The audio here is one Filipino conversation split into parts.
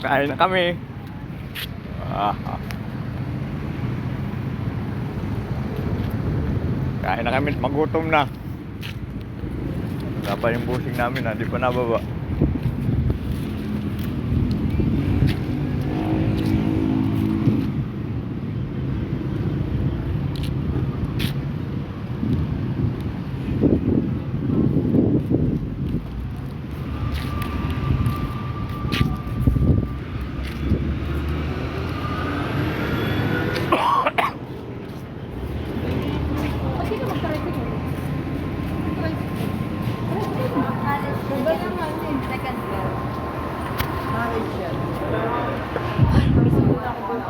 Kain na kami. Kain na kami, magutom na. Wala pa yung busing namin, hindi pa nababa.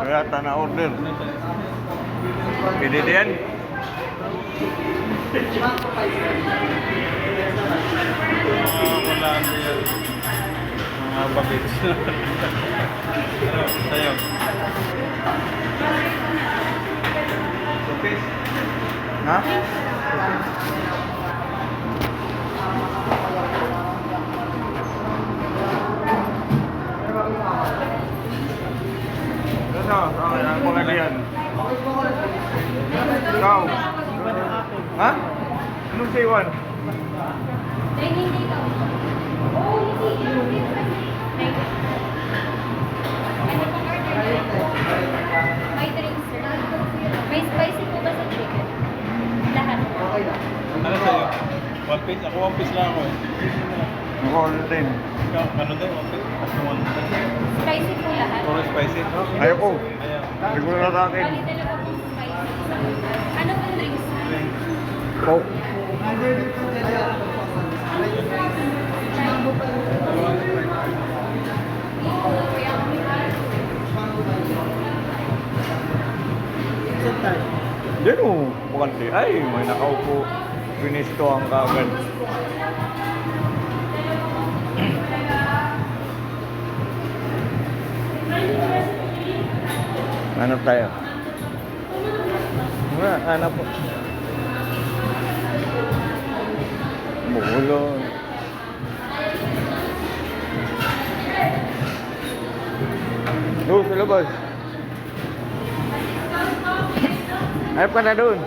Kaya na order. Pwede din. Wala yan. Mga bagets. Tayo. Okay. Ha? Ano mo lagi yan? Ikaw? Ha? Anong siwan? May drinks, sir. May spicy po ba sa chicken? Lahat. Ano sa'yo? One piece? Ako one piece lang ako eh. Ako order din. Ikaw, ano din? One piece? Ako one piece. Spicy po lahat. Puro spicy? Ayaw ko. Ayaw. Siguro na sa akin. Bali dalawa pong spicy. Ano pong drinks? Coke. Yan o, bukanti. Ay, may nakaupo. Pinisto ang kagad. Hanap tayo. Hanap po. Bulo. Doon sa labas. Hanap ka na doon.